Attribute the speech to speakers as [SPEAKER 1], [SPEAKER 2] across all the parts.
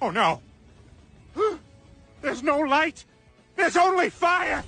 [SPEAKER 1] Oh no! There's no light! There's only fire!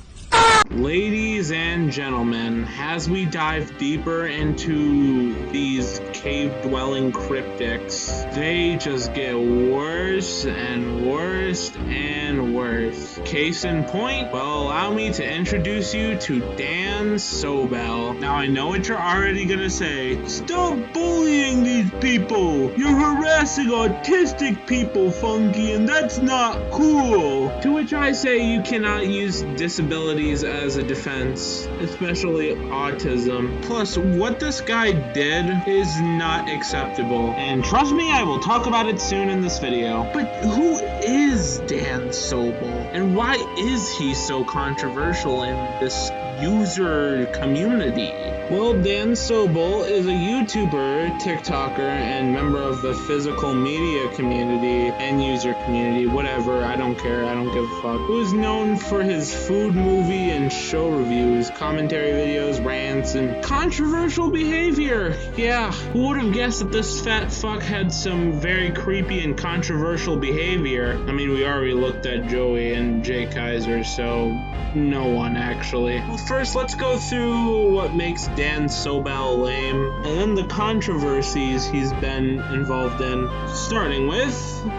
[SPEAKER 2] Ladies and gentlemen, as we dive deeper into these cave-dwelling cryptics, they just get worse and worse and worse. Case in point, well, allow me to introduce you to Dan Sobel. Now, I know what you're already gonna say. Stop bullying these people! You're harassing autistic people, Funky, and that's not cool! To which I say you cannot use disabilities as a defense, especially autism. Plus, what this guy did is not acceptable. And trust me, I will talk about it soon in this video. But who is Dan Sobel? And why is he so controversial in this user community? Well, Dan Sobel is a YouTuber, TikToker, and member of the physical media community and user community, whatever, I don't care, I don't give a fuck. Who is known for his food, movie, and show reviews, commentary videos, rants, and controversial behavior. Yeah, who would have guessed that this fat fuck had some very creepy and controversial behavior? I mean, we already looked at Joey and Jay Kaiser, so no one actually. Well, first, let's go through what makes Dan Sobel lame, and then the controversies he's been involved in, starting with...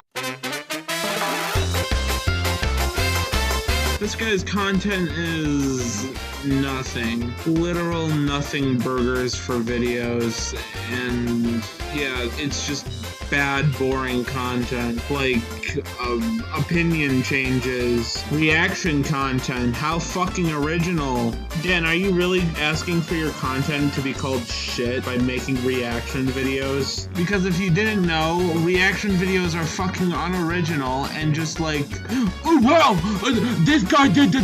[SPEAKER 2] This guy's content is nothing. Literal nothing burgers for videos, and yeah, it's just bad, boring content, like opinion changes, reaction content. How fucking original. Dan, are you really asking for your content to be called shit by making reaction videos? Because if you didn't know, reaction videos are fucking unoriginal and just like, oh wow, this guy did the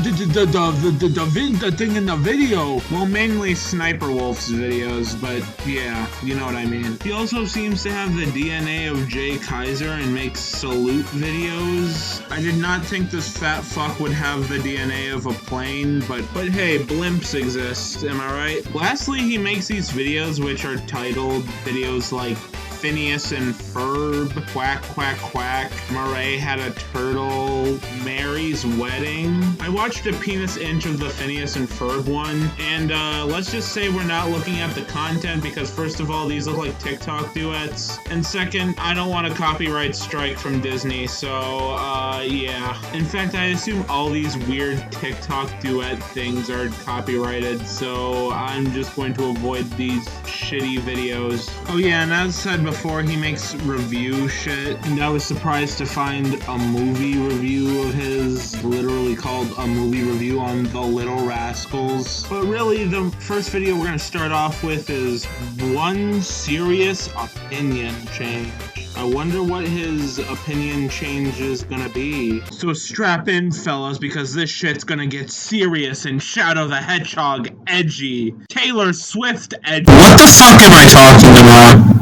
[SPEAKER 2] thing in the video. Well, mainly Sniper Wolf's videos, but yeah, you know what I mean. He also seems to have the DNA of Jay Kaiser and makes salute videos. I did not think this fat fuck would have the DNA of a plane, but hey, blimps exist, am I right? Lastly, he makes these videos which are titled videos like Phineas and Ferb, Quack Quack Quack, Murray Had a Turtle, Mary's Wedding. I watched a penis inch of the Phineas and Ferb one, and let's just say we're not looking at the content because first of all, these look like TikTok duets, and second, I don't want a copyright strike from Disney, so yeah. In fact, I assume all these weird TikTok duet things are copyrighted, so I'm just going to avoid these shitty videos. Oh yeah, and as said before, he makes review shit, and I was surprised to find a movie review of his, literally called A Movie Review on The Little Rascals. But really, the first video we're gonna start off with is one serious opinion change. I wonder what his opinion change is gonna be. So strap in, fellas, because this shit's gonna get serious and Shadow the Hedgehog edgy. Taylor Swift edgy. What the fuck am I talking about?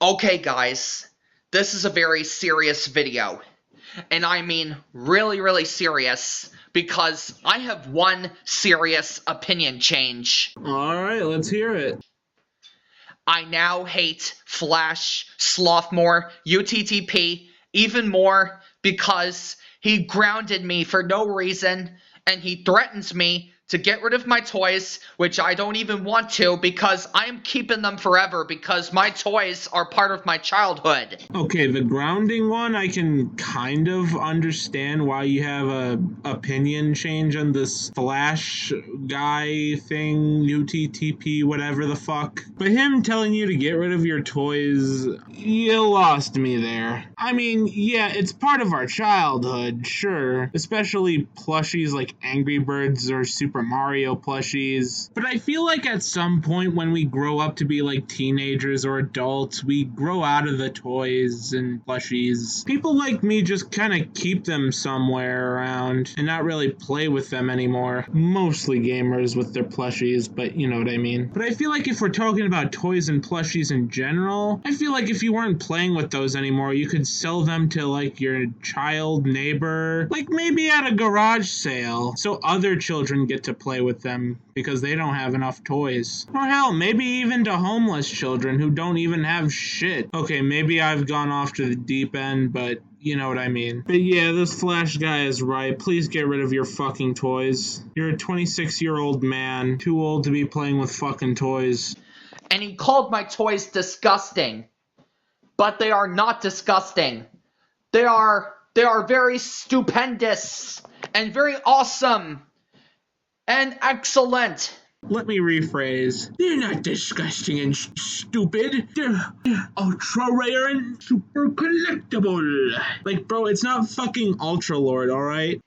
[SPEAKER 3] Okay guys, this is a very serious video, and I mean really serious, because I have one serious opinion change.
[SPEAKER 2] Alright, let's hear it.
[SPEAKER 3] I now hate Flash, Slothmore, UTTP even more because he grounded me for no reason, and he threatens me to get rid of my toys, which I don't even want to because I'm keeping them forever because my toys are part of my childhood.
[SPEAKER 2] Okay, the grounding one, I can kind of understand why you have a opinion change on this Flash guy thing, UTTP, whatever the fuck. But him telling you to get rid of your toys, you lost me there. I mean, yeah, it's part of our childhood, sure. Especially plushies like Angry Birds or Super Mario plushies. But I feel like at some point when we grow up to be like teenagers or adults, we grow out of the toys and plushies. People like me just kind of keep them somewhere around and not really play with them anymore. Mostly gamers with their plushies, but you know what I mean. But I feel like if we're talking about toys and plushies in general, I feel like if you weren't playing with those anymore, you could sell them to like your child neighbor, like maybe at a garage sale, so other children get to to play with them because they don't have enough toys. Or hell, maybe even to homeless children who don't even have shit. Okay, maybe I've gone off to the deep end, but you know what I mean. But yeah, this Flash guy is right. Please get rid of your fucking toys. You're a 26-year-old man, too old to be playing with fucking toys.
[SPEAKER 3] And he called my toys disgusting. But they are not disgusting. They are very stupendous and very awesome and excellent.
[SPEAKER 2] Let me rephrase. They're not disgusting and stupid. They're ultra rare and super collectible. Like, bro, it's not fucking Ultra Lord, alright?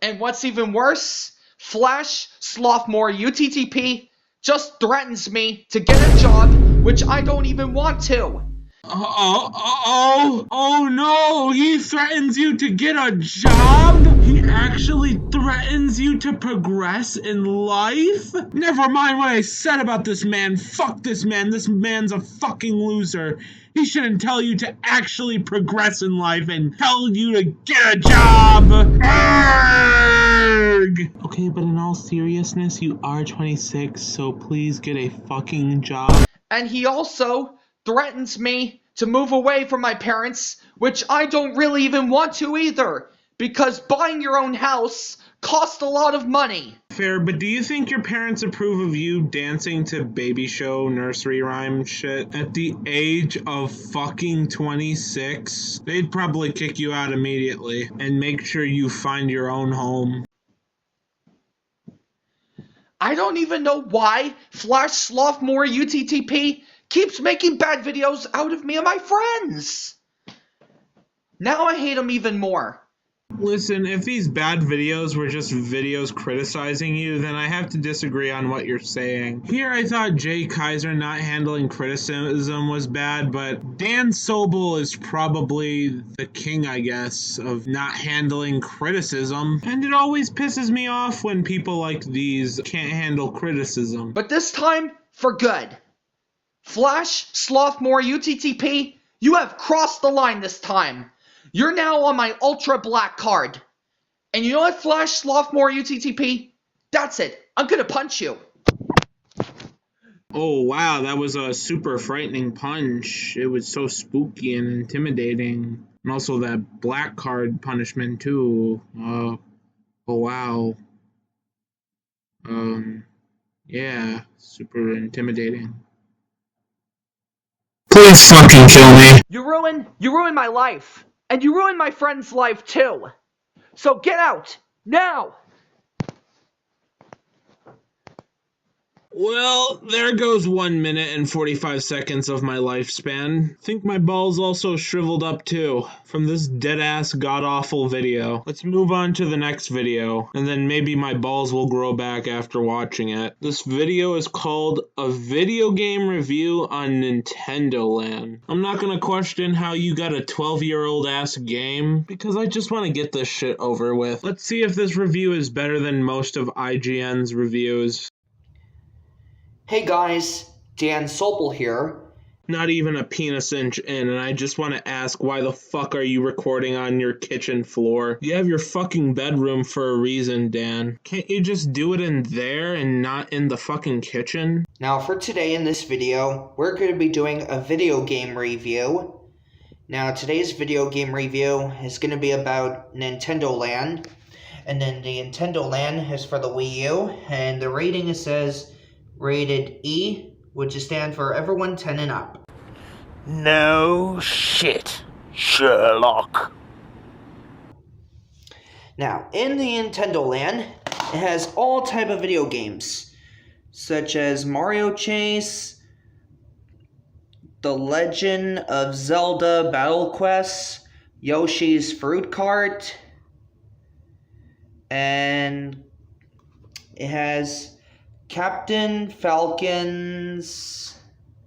[SPEAKER 3] And what's even worse, Flash Slothmore UTTP just threatens me to get a job, which I don't even want to.
[SPEAKER 2] Oh no, he threatens you to get a job? He actually threatens you to progress in life? Never mind what I said about this man. Fuck this man. This man's a fucking loser. He shouldn't tell you to actually progress in life and tell you to get a job. Arrgh! Okay, but in all seriousness, you are 26, so please get a fucking job.
[SPEAKER 3] And he also threatens me to move away from my parents, which I don't really even want to either, because buying your own house costs a lot of money.
[SPEAKER 2] Fair, but do you think your parents approve of you dancing to baby show nursery rhyme shit at the age of fucking 26? They'd probably kick you out immediately and make sure you find your own home.
[SPEAKER 3] I don't even know why Flash Slothmore UTTP keeps making bad videos out of me and my friends. Now I hate him even more.
[SPEAKER 2] Listen, if these bad videos were just videos criticizing you, then I have to disagree on what you're saying. Here I thought Jay Kaiser not handling criticism was bad, but Dan Sobel is probably the king, I guess, of not handling criticism. And it always pisses me off when people like these can't handle criticism.
[SPEAKER 3] But this time, for good. Flash Slothmore UTTP, you have crossed the line this time. You're now on my Ultra Black card. And you know what, Flash Slothmore UTTP? That's it. I'm gonna punch you.
[SPEAKER 2] Oh wow, that was a super frightening punch. It was so spooky and intimidating. And also that black card punishment too. Oh wow. Yeah, super intimidating. Please fucking kill me.
[SPEAKER 3] You ruined my life. And you ruined my friend's life too. So get out, now!
[SPEAKER 2] Well, there goes 1 minute and 45 seconds of my lifespan. Think my balls also shriveled up too, from this dead-ass god-awful video. Let's move on to the next video, and then maybe my balls will grow back after watching it. This video is called A Video Game Review on Nintendo Land. I'm not gonna question how you got a 12-year-old ass game, because I just want to get this shit over with. Let's see if this review is better than most of IGN's reviews.
[SPEAKER 3] Hey guys, Dan Sobel here.
[SPEAKER 2] Not even a penis inch in, and I just want to ask, why the fuck are you recording on your kitchen floor? You have your fucking bedroom for a reason, Dan. Can't you just do it in there and not in the fucking kitchen?
[SPEAKER 4] Now for today in this video, we're going to be doing a video game review. Now today's video game review is going to be about Nintendo Land. And then the Nintendo Land is for the Wii U, and the rating says rated E, which is stand for everyone 10 and up.
[SPEAKER 1] No shit, Sherlock.
[SPEAKER 4] Now, in the Nintendo Land, it has all type of video games, such as Mario Chase, The Legend of Zelda Battle Quest, Yoshi's Fruit Cart, and it has Captain Falcon's...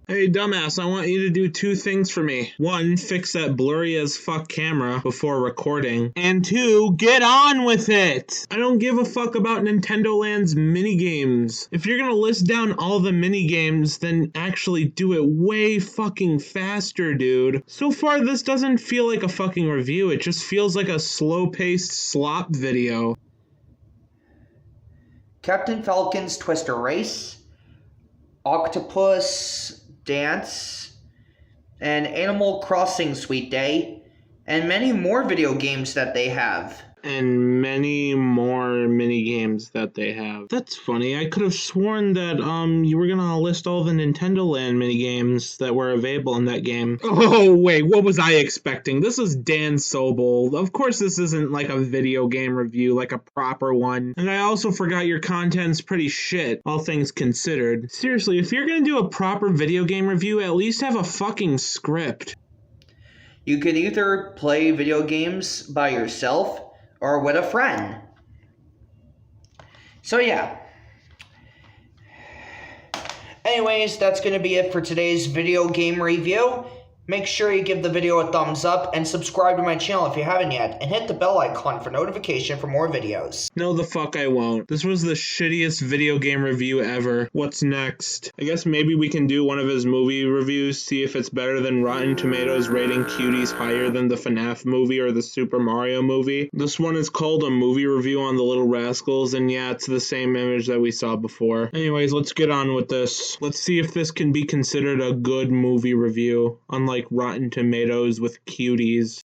[SPEAKER 2] Hey, dumbass, I want you to do 2 things for me. 1, fix that blurry as fuck camera before recording. And 2, get on with it! I don't give a fuck about Nintendo Land's minigames. If you're gonna list down all the minigames, then actually do it way fucking faster, dude. So far, this doesn't feel like a fucking review. It just feels like a slow-paced slop video.
[SPEAKER 4] Captain Falcon's Twister Race, Octopus Dance, and Animal Crossing Sweet Day, and many more video games that they have.
[SPEAKER 2] And many more mini games that they have. That's funny. I could have sworn that you were gonna list all the Nintendo Land mini games that were available in that game. Oh wait, what was I expecting? This is Dan Sobel. Of course this isn't like a video game review, like a proper one. And I also forgot your content's pretty shit, all things considered. Seriously, if you're gonna do a proper video game review, at least have a fucking script.
[SPEAKER 4] You could either play video games by yourself or with a friend. So yeah. Anyways, that's going to be it for today's video game review. Make sure you give the video a thumbs up and subscribe to my channel if you haven't yet, and hit the bell icon for notification for more videos.
[SPEAKER 2] No, the fuck I won't. This was the shittiest video game review ever. What's next? I guess maybe we can do one of his movie reviews, see if it's better than Rotten Tomatoes rating Cuties higher than the FNAF movie or the Super Mario movie. This one is called a movie review on the Little Rascals, and yeah, it's the same image that we saw before. Anyways, let's get on with this. Let's see if this can be considered a good movie review, unlike Rotten Tomatoes with Cuties.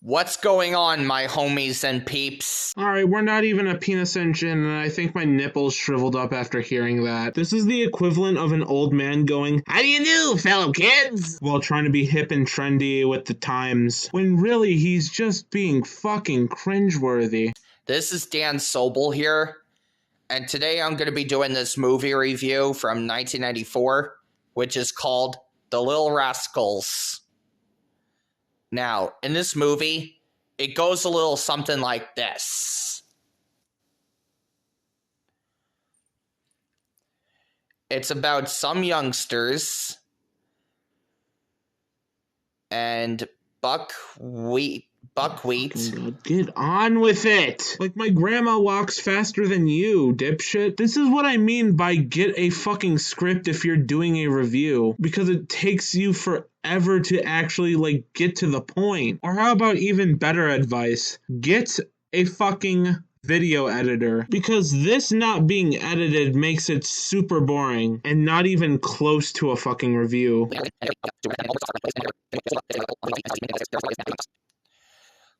[SPEAKER 3] What's going on, my homies and peeps?
[SPEAKER 2] Alright, we're not even a penis engine, and I think my nipples shriveled up after hearing that. This is the equivalent of an old man going, "How do you do, fellow kids?" while trying to be hip and trendy with the times, when really he's just being fucking cringeworthy.
[SPEAKER 3] This is Dan Sobel here, and today I'm going to be doing this movie review from 1994, which is called The Little Rascals. Now, in this movie, it goes a little something like this. It's about some youngsters and buckwheat.
[SPEAKER 2] Get on with it! Like my grandma walks faster than you, dipshit. This is what I mean by get a fucking script if you're doing a review, because it takes you forever to actually, like, get to the point. Or how about even better advice? Get a fucking video editor, because this not being edited makes it super boring and not even close to a fucking review.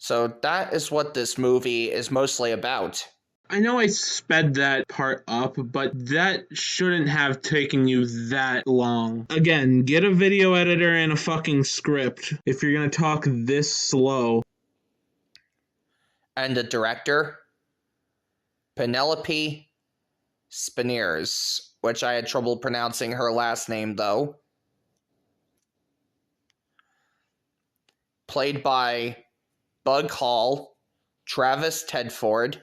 [SPEAKER 3] So that is what this movie is mostly about.
[SPEAKER 2] I know I sped that part up, but that shouldn't have taken you that long. Again, get a video editor and a fucking script if you're gonna talk this slow.
[SPEAKER 3] And the director, Penelope Spineers, which I had trouble pronouncing her last name though. Played by Bug Hall, Travis Tedford,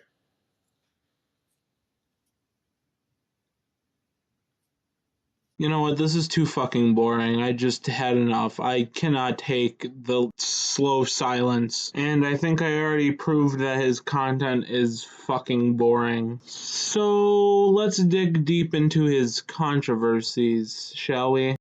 [SPEAKER 2] You know what, this is too fucking boring. I just had enough. I cannot take the slow silence. And I think I already proved that his content is fucking boring. So let's dig deep into his controversies, shall we?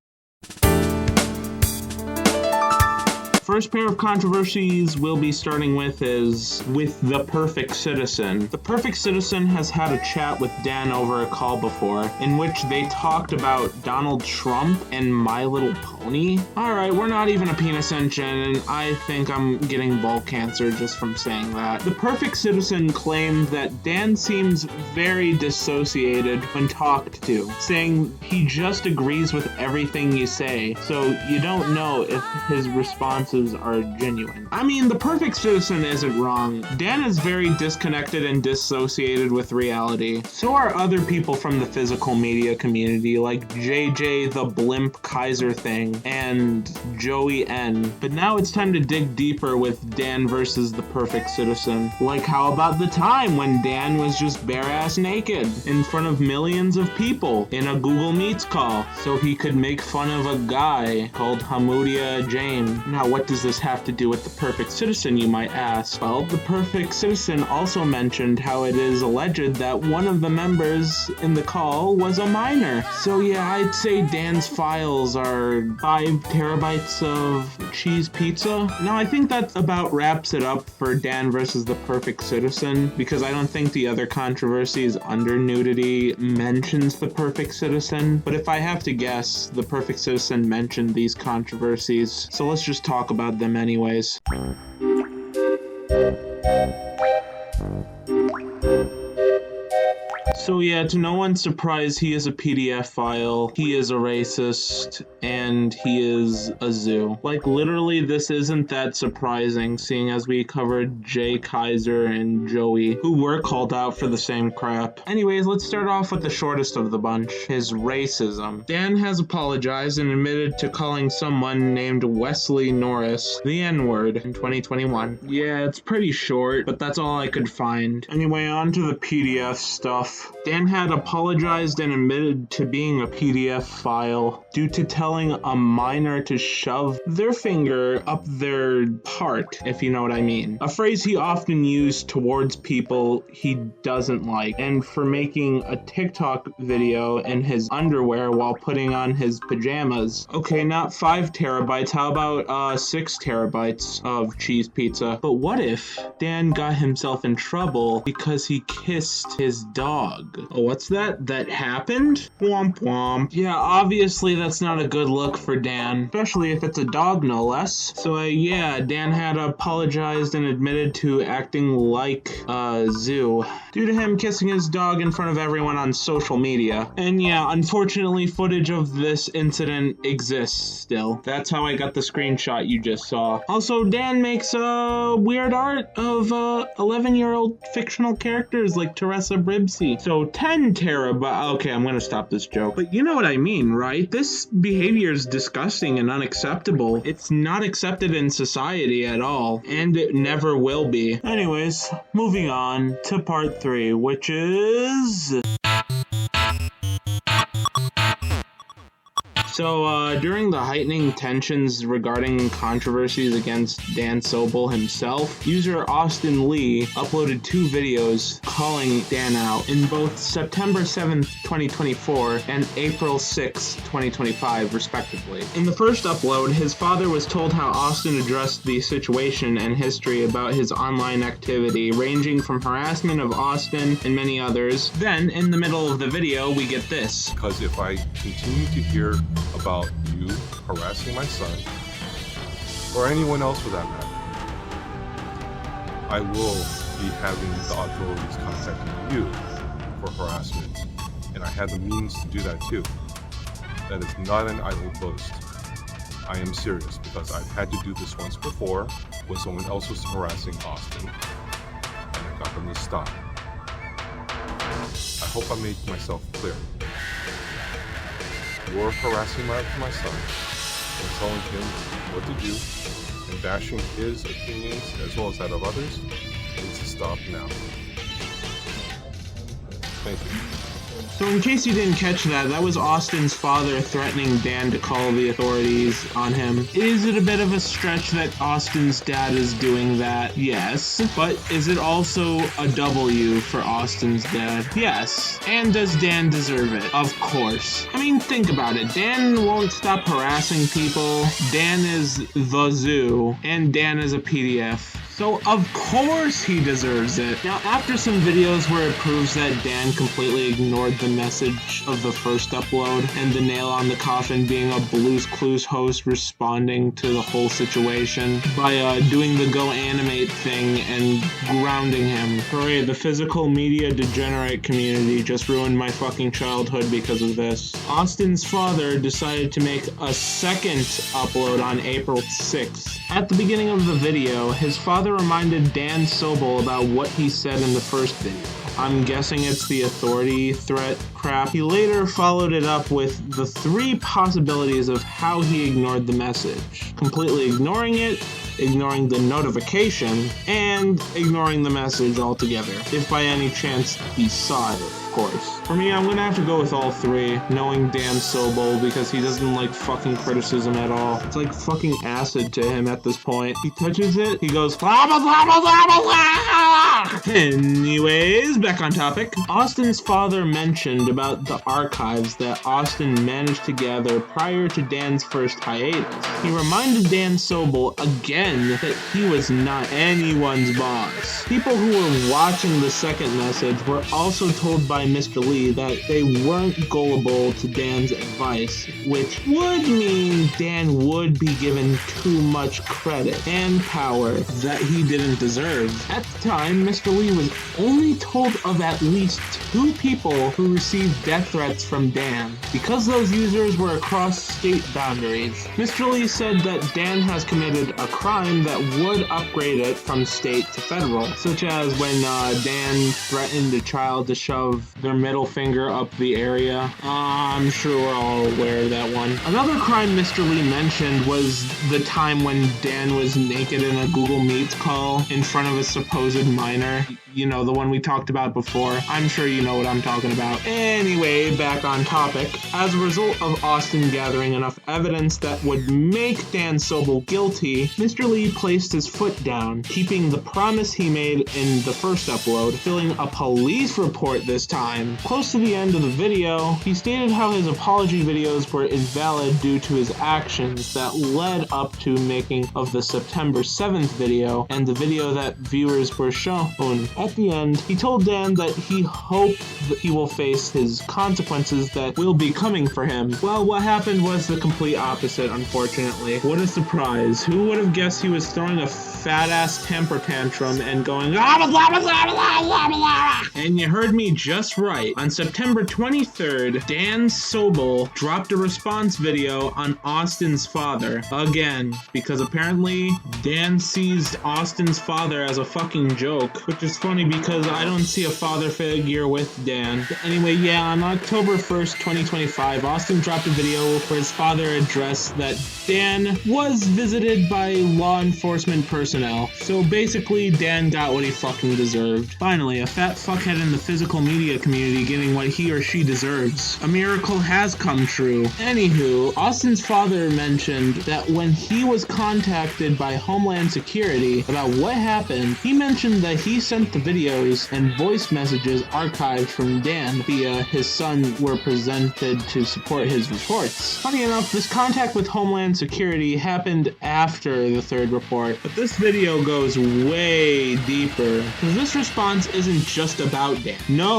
[SPEAKER 2] First pair of controversies we'll be starting with is with The Perfect Citizen. The Perfect Citizen has had a chat with Dan over a call before, in which they talked about Donald Trump and My Little Pony. Alright, we're not even a penis engine, and I think I'm getting ball cancer just from saying that. The Perfect Citizen claimed that Dan seems very dissociated when talked to, saying he just agrees with everything you say, so you don't know if his responses are genuine. I mean, The Perfect Citizen isn't wrong. Dan is very disconnected and dissociated with reality. So are other people from the physical media community, like JJ the Blimp Kaiser thing and Joey N. But now it's time to dig deeper with Dan versus The Perfect Citizen. Like, how about the time when Dan was just bare-ass naked in front of millions of people in a Google Meets call so he could make fun of a guy called Hamudia James? Now, what does this have to do with The Perfect Citizen, you might ask? Well, The Perfect Citizen also mentioned how it is alleged that one of the members in the call was a minor. So yeah, I'd say Dan's files are 5 terabytes of cheese pizza. Now, I think that about wraps it up for Dan versus the Perfect Citizen, because I don't think the other controversies under nudity mentions the Perfect Citizen. But if I have to guess, the Perfect Citizen mentioned these controversies, so let's just talk about them anyways. So yeah, to no one's surprise, he is a PDF file, he is a racist, and he is a zoo. Like, literally, this isn't that surprising, seeing as we covered Jay Kaiser and Joey, who were called out for the same crap. Anyways, let's start off with the shortest of the bunch, his racism. Dan has apologized and admitted to calling someone named Wesley Norris the N-word in 2021. Yeah, it's pretty short, but that's all I could find. Anyway, on to the PDF stuff. Dan had apologized and admitted to being a PDF file due to telling a minor to shove their finger up their part, if you know what I mean. A phrase he often used towards people he doesn't like, and for making a TikTok video in his underwear while putting on his pajamas. Okay, not 5 terabytes, how about 6 terabytes of cheese pizza? But what if Dan got himself in trouble because he kissed his dog? Oh, what's that? That happened? Womp womp. Yeah, obviously that's not a good look for Dan, especially if it's a dog, no less. So yeah, Dan had apologized and admitted to acting like a zoo due to him kissing his dog in front of everyone on social media. And yeah, unfortunately, footage of this incident exists still. That's how I got the screenshot you just saw. Also, Dan makes weird art of 11-year-old fictional characters like Teresa Bribsy. So 10 terabytes. Okay, I'm gonna stop this joke. But you know what I mean, right? This behavior is disgusting and unacceptable. It's not accepted in society at all, and it never will be. Anyways, moving on to part 3, which is... So, during the heightening tensions regarding controversies against Dan Sobel himself, user Austin Lee uploaded 2 videos calling Dan out in both September 7th, 2024 and April 6th, 2025, respectively. In the first upload, his father was told how Austin addressed the situation and history about his online activity, ranging from harassment of Austin and many others. Then, in the middle of the video, we get this.
[SPEAKER 5] Because if I continue to hear about you harassing my son, or anyone else for that matter, I will be having the authorities contacting you for harassment, and I have the means to do that too. That is not an idle boast. I am serious, because I've had to do this once before when someone else was harassing Austin, and I got them to stop. I hope I made myself clear. You're harassing my son and telling him what to do and bashing his opinions as well as that of others needs to stop now. Thank you.
[SPEAKER 2] So in case you didn't catch that, that was Austin's father threatening Dan to call the authorities on him. Is it a bit of a stretch that Austin's dad is doing that? Yes. But is it also a W for Austin's dad? Yes. And does Dan deserve it? Of course. I mean, think about it. Dan won't stop harassing people. Dan is the zoo. And Dan is a PDF. So of course he deserves it. Now, after some videos where it proves that Dan completely ignored the message of the first upload, and the nail on the coffin being a Blue's Clues host responding to the whole situation by doing the go animate thing and grounding him. Hooray, the physical media degenerate community just ruined my fucking childhood because of this. Austin's father decided to make a second upload on April 6th. At the beginning of the video, his father reminded Dan Sobel about what he said in the first video. I'm guessing it's the authority threat crap. He later followed it up with the 3 possibilities of how he ignored the message. Completely ignoring it, ignoring the notification, and ignoring the message altogether, if by any chance he saw it, of course. For me, I'm gonna have to go with all three, knowing Dan Sobel, because he doesn't like fucking criticism at all. It's like fucking acid to him at this point. He touches it, he goes, blah, blah, blah, blah, blah, blah, blah. Anyways, back on topic. Austin's father mentioned about the archives that Austin managed to gather prior to Dan's first hiatus. He reminded Dan Sobel again that he was not anyone's boss. People who were watching the second message were also told by Mr. Lee that they weren't gullible to Dan's advice, which would mean Dan would be given too much credit and power that he didn't deserve. At the time, Mr. Lee was only told of at least 2 people who received death threats from Dan, because those users were across state boundaries. Mr. Lee said that Dan has committed a crime that would upgrade it from state to federal, such as when Dan threatened a child to shove their middle finger up the area. I'm sure we're all aware of that one. Another crime Mr. Lee mentioned was the time when Dan was naked in a Google Meet call in front of a supposed minor. You know, the one we talked about before. I'm sure you know what I'm talking about. Anyway, back on topic. As a result of Austin gathering enough evidence that would make Dan Sobel guilty, Mr. Lee placed his foot down, keeping the promise he made in the first upload, filling a police report this time. Close to the end of the video, he stated how his apology videos were invalid due to his actions that led up to making of the September 7th video and the video that viewers were shown. At the end, he told Dan that he hoped that he will face his consequences that will be coming for him. Well, what happened was the complete opposite, unfortunately. What a surprise. Who would have guessed he was throwing a fat-ass temper tantrum and going, blah, blah, blah, blah, blah, blah, blah. And you heard me just right. On September 23rd, Dan Sobel dropped a response video on Austin's father. Again, because apparently Dan sees Austin's father as a fucking joke, which is funny because I don't see a father figure with Dan. But anyway, yeah, on October 1st, 2025, Austin dropped a video where his father addressed that Dan was visited by law enforcement personnel. So basically, Dan got what he fucking deserved. Finally, a fat fuckhead in the physical media community getting what he or she deserves. A miracle has come true. Anywho, Austin's father mentioned that when he was contacted by Homeland Security about what happened, he mentioned that he sent the videos and voice messages archived from Dan via his son were presented to support his reports. Funny enough, this contact with Homeland Security happened after the third report, but this video goes way deeper, because this response isn't just about Dan. No.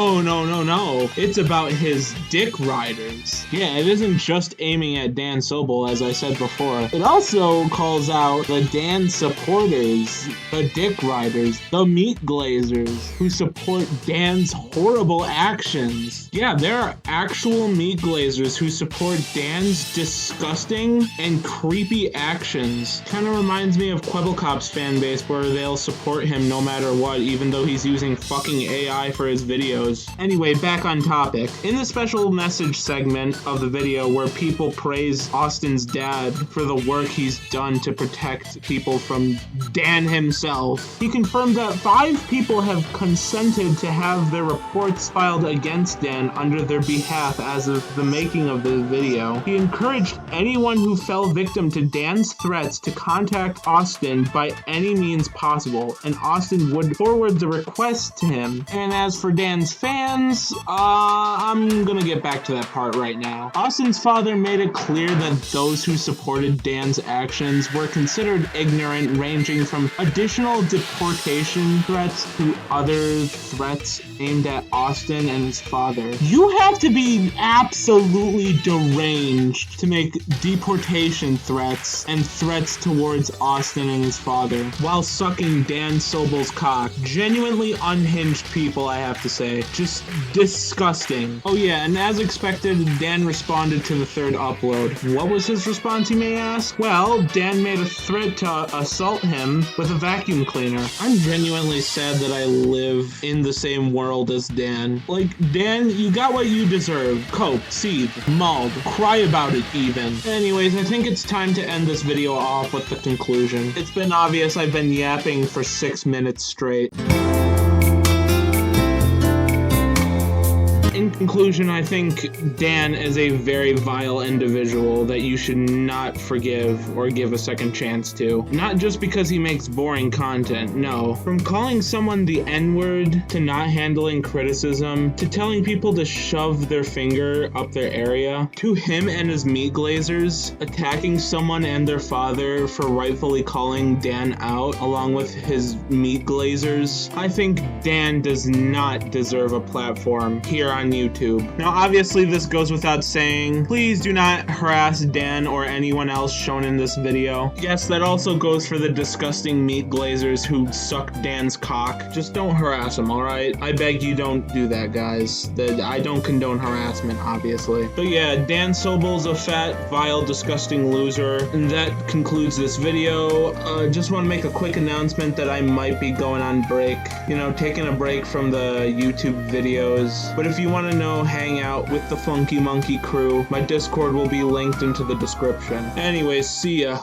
[SPEAKER 2] It's about his dick riders. Yeah, it isn't just aiming at Dan Sobel, as I said before. It also calls out the Dan supporters, the dick riders, the meat glazers, who support Dan's horrible actions. Yeah, there are actual meat glazers who support Dan's disgusting and creepy actions. Kinda reminds me of Quebblecop's fanbase, where they'll support him no matter what, even though he's using fucking AI for his videos. Anyway, back on topic. In the special message segment of the video where people praise Austin's dad for the work he's done to protect people from Dan himself, he confirmed that 5 people have consented to have their reports filed against Dan under their behalf as of the making of the video. He encouraged anyone who fell victim to Dan's threats to contact Austin by any means possible, and Austin would forward the request to him. And as for Dan's fans, I'm gonna get back to that part right now. Austin's father made it clear that those who supported Dan's actions were considered ignorant, ranging from additional deportation threats to other threats aimed at Austin and his father. You have to be absolutely deranged to make deportation threats and threats towards Austin and his father while sucking Dan Sobel's cock. Genuinely unhinged people, I have to say. Just disgusting. Oh yeah, and as expected, Dan responded to the third upload. What was his response, you may ask? Well, Dan made a threat to assault him with a vacuum cleaner. I'm genuinely sad that I live in the same world as Dan. Like, Dan, you got what you deserve. Cope, seethe, mauled, cry about it even. Anyways, I think it's time to end this video off with the conclusion. It's been obvious I've been yapping for 6 minutes straight. in conclusion, I think Dan is a very vile individual that you should not forgive or give a second chance to. Not just because he makes boring content, no. From calling someone the N-word, to not handling criticism, to telling people to shove their finger up their area, to him and his meat glazers attacking someone and their father for rightfully calling Dan out along with his meat glazers, I think Dan does not deserve a platform here on YouTube. Now obviously this goes without saying, please do not harass Dan or anyone else shown in this video. Yes, that also goes for the disgusting meat glazers who suck Dan's cock. Just don't harass him, alright? I beg you don't do that, guys. I don't condone harassment, obviously. But yeah, Dan Sobel's a fat, vile, disgusting loser. And that concludes this video. Just want to make a quick announcement that I might be going on break. You know, taking a break from the YouTube videos. But if you want to know, hang out with the Funky Monkey crew. My Discord will be linked into the description. Anyways, see ya.